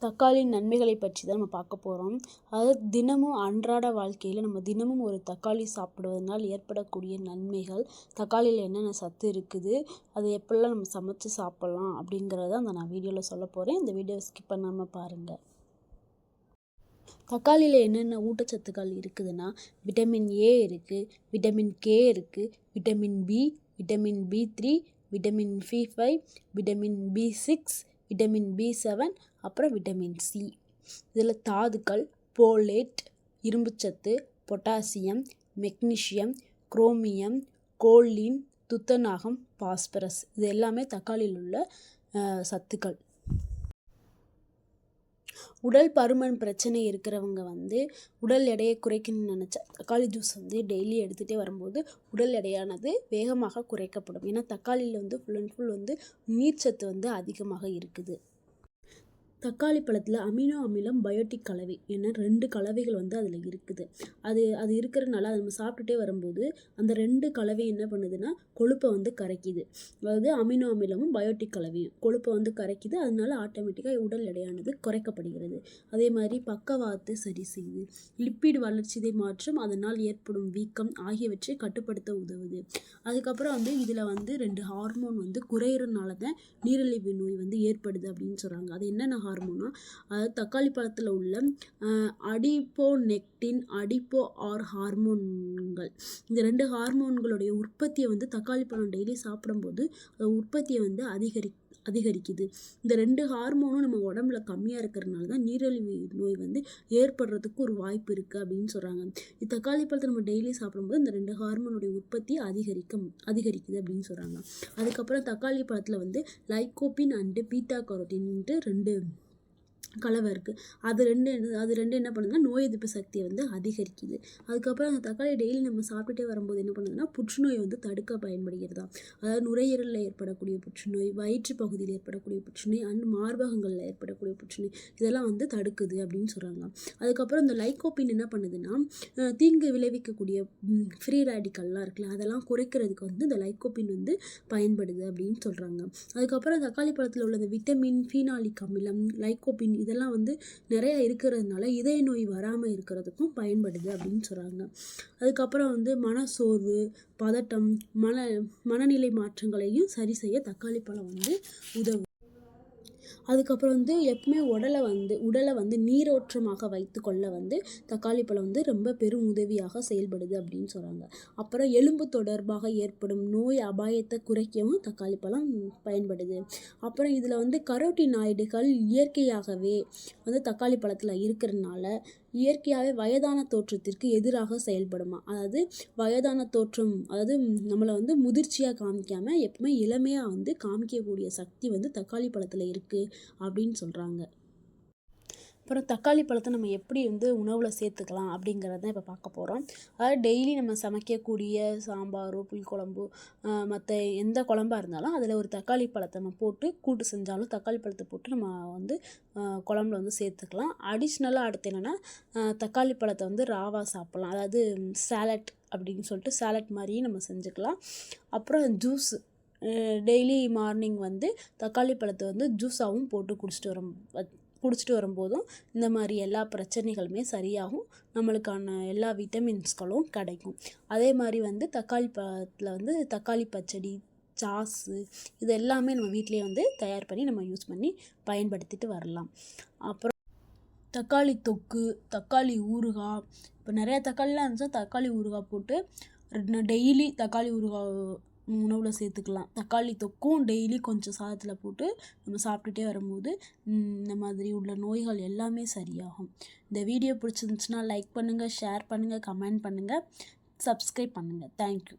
தக்காளியின் நன்மைகளை பற்றி தான் நம்ம பார்க்க போகிறோம். அதாவது தினமும் அன்றாட வாழ்க்கையில் நம்ம தினமும் ஒரு தக்காளி சாப்பிடுவதனால் ஏற்படக்கூடிய நன்மைகள், தக்காளியில் என்னென்ன சத்து இருக்குது, அதை எப்படிலாம் நம்ம சமைச்சு சாப்பிட்லாம் அப்படிங்கிறத நான் வீடியோவில் சொல்ல போகிறேன். இந்த வீடியோவை ஸ்கிப் பண்ணாமல் பாருங்கள். தக்காளியில் என்னென்ன ஊட்டச்சத்துக்கள் இருக்குதுன்னா, விட்டமின் ஏ இருக்குது, விட்டமின் கே இருக்குது, விட்டமின் பி, விட்டமின் பி3, விட்டமின் பி5, விட்டமின் பி6, விட்டமின் பி7, அப்புறம் விட்டமின் சி. இதில் தாதுக்கள் போலேட், இரும்புச்சத்து, பொட்டாசியம், மெக்னீசியம், குரோமியம், கோலின், துத்தநாகம், பாஸ்பரஸ் இது எல்லாமே தக்காளியில் உள்ள சத்துக்கள். உடல் பருமன் பிரச்சனை இருக்கிறவங்க உடல் எடையை குறைக்கணும்னு நினச்சா தக்காளி ஜூஸ் டெய்லி எடுத்துகிட்டே வரும்போது உடல் எடையானது வேகமாக குறைக்கப்படும். ஏன்னா தக்காளியில் ஃபுல் அண்ட் ஃபுல் நீர்ச்சத்து அதிகமாக இருக்குது. தக்காளி பழத்தில் அமினோ அமிலம், பயோட்டிக் கலவை என 2 கலவைகள் அதில் இருக்குது. அது இருக்கிறதுனால அதை நம்ம சாப்பிட்டுட்டே வரும்போது அந்த 2 கலவை என்ன பண்ணுதுன்னா கொழுப்பை கரைக்குது. அதாவது அமினோ அமிலமும் பயோட்டிக் கலவையும் கொழுப்பை கரைக்குது. அதனால ஆட்டோமேட்டிக்காக உடல் எடையானது குறைக்கப்படுகிறது. அதே மாதிரி பக்கவாதத்தை சரி செய்யுது. லிப்பிட் வளர்ச்சிதை மாற்றம், அதனால் ஏற்படும் வீக்கம் ஆகியவற்றை கட்டுப்படுத்த உதவுது. அதுக்கப்புறம் இதில் 2 ஹார்மோன் குறையிறதுனால தான் நீரிழிவு நோய் ஏற்படுது அப்படின்னு சொல்கிறாங்க. அது என்னென்ன ஹார்மோனா, அதாவது தக்காளி பழத்தில் உள்ள அடிப்போனெக்டின், அடிப்போ ஆர் ஹார்மோன்கள். இந்த 2 ஹார்மோன்களுடைய உற்பத்தியை தக்காளி பழம் டெய்லி சாப்பிடும்போது உற்பத்தியை அதிகரிக்குது. இந்த 2 ஹார்மோனும் நம்ம உடம்புல கம்மியாக இருக்கிறதுனால தான் நீரிழிவு நோய் ஏற்படுறதுக்கு ஒரு வாய்ப்பு இருக்குது அப்படின்னு சொல்கிறாங்க. தக்காளி பழத்தை நம்ம டெய்லி சாப்பிடும்போது இந்த 2 ஹார்மோனுடைய உற்பத்தி அதிகரிக்குது அப்படின்னு சொல்கிறாங்க. அதுக்கப்புறம் தக்காளி பழத்தில் லைகோபின் அண்டு பீட்டா கரோட்டின்ட்டு 2 கலவை இருக்குது. அது ரெண்டு என்ன பண்ணுதுன்னா நோய் எதிர்ப்பு சக்தியை அதிகரிக்குது. அதுக்கப்புறம் அந்த தக்காளி டெய்லி நம்ம சாப்பிட்டுட்டே வரும்போது என்ன பண்ணுதுன்னா புற்றுநோய் தடுக்க பயன்படுகிறதா. அதாவது நுரையீரலில் ஏற்படக்கூடிய புற்றுநோய், வயிற்று பகுதியில் ஏற்படக்கூடிய புற்றுநோய் அண்ட் மார்பகங்களில் ஏற்படக்கூடிய புற்றுநோய் இதெல்லாம் தடுக்குது அப்படின்னு சொல்கிறாங்க. அதுக்கப்புறம் இந்த லைகோபின் என்ன பண்ணுதுன்னா தீங்கு விளைவிக்கக்கூடிய ஃப்ரீ ரேடிக்கல்லாம் இருக்குல்ல, அதெல்லாம் குறைக்கிறதுக்கு இந்த லைகோபின் பயன்படுது அப்படின்னு சொல்கிறாங்க. அதுக்கப்புறம் தக்காளி பழத்தில் உள்ள இந்த விட்டமின், ஃபீனாலிக் அமிலம், லைகோபின் இதெல்லாம் நிறைய இருக்கிறதுனால இதய நோய் வராமல் இருக்கிறதுக்கும் பயன்படுது அப்படின்னு சொல்கிறாங்க. அதுக்கப்புறம் மனசோர்வு, பதட்டம், மனநிலை மாற்றங்களையும் சரி செய்ய தக்காளி பழம் உதவும். அதுக்கப்புறம் எப்பவுமே உடலை நீரோற்றமாக வைத்து கொள்ள தக்காளி பழம் ரொம்ப பெரும் உதவியாக செயல்படுது அப்படின்னு சொல்கிறாங்க. அப்புறம் எலும்பு தொடர்பாக ஏற்படும் நோய் அபாயத்தை குறைக்கவும் தக்காளி பழம் பயன்படுது. அப்புறம் இதில் கரோட்டினாய்டுகள் இயற்கையாகவே தக்காளி பழத்தில் இருக்கிறதுனால இயற்கையாகவே வயதான தோற்றத்திற்கு எதிராக செயல்படுமா. அதாவது வயதான தோற்றம், அதாவது நம்மளை முதிர்ச்சியாக காமிக்காமல் எப்பவுமே இளமையாக காமிக்கக்கூடிய சக்தி தக்காளி பழத்தில் இருக்குது அப்படின்னு சொல்கிறாங்க. அப்புறம் தக்காளி பழத்தை நம்ம எப்படி உணவில் சேர்த்துக்கலாம் அப்படிங்கிறத இப்போ பார்க்க போகிறோம். அதாவது டெய்லி நம்ம சமைக்கக்கூடிய சாம்பாரோ புளிக்குழம்போ மற்ற எந்த குழம்பாக இருந்தாலும் அதில் ஒரு தக்காளி பழத்தை நம்ம போட்டு கூட்டு செஞ்சாலும் தக்காளி பழத்தை போட்டு நம்ம குழம்புல சேர்த்துக்கலாம். அடிஷ்னலாக அடுத்து என்னென்னா தக்காளி பழத்தை ராவாக சாப்பிட்லாம். அதாவது சாலட் அப்படின்னு சொல்லிட்டு சாலட் மாதிரியும் நம்ம செஞ்சுக்கலாம். அப்புறம் ஜூஸ் டெய்லி மார்னிங் தக்காளி பழத்தை ஜூஸாகவும் போட்டு குடிச்சிட்டு வரும்போதும் இந்த மாதிரி எல்லா பிரச்சனைகளுமே சரியாகும். நம்மளுக்கான எல்லா விட்டமின்ஸ்களும் கிடைக்கும். அதே மாதிரி தக்காளி பழத்தில் தக்காளி பச்சடி, சாஸு இது எல்லாமே நம்ம வீட்டிலே தயார் பண்ணி நம்ம யூஸ் பண்ணி பயன்படுத்திட்டு வரலாம். அப்புறம் தக்காளி தொக்கு, தக்காளி ஊறுகாய், இப்போ நிறையா தக்காளிலாம் இருந்துச்சா தக்காளி ஊறுகாய் போட்டு டெய்லி தக்காளி ஊறுகாய் உணவில் சேர்த்துக்கலாம். தக்காளி தொக்கும் டெய்லி கொஞ்சம் சாதத்தில் போட்டு நம்ம சாப்பிட்டுட்டே வரும்போது இந்த மாதிரி உள்ள நோய்கள் எல்லாமே சரியாகும். இந்த வீடியோ பிடிச்சிருந்துச்சுன்னா லைக் பண்ணுங்கள், ஷேர் பண்ணுங்கள், கமெண்ட் பண்ணுங்கள், சப்ஸ்கிரைப் பண்ணுங்கள். தேங்க்யூ.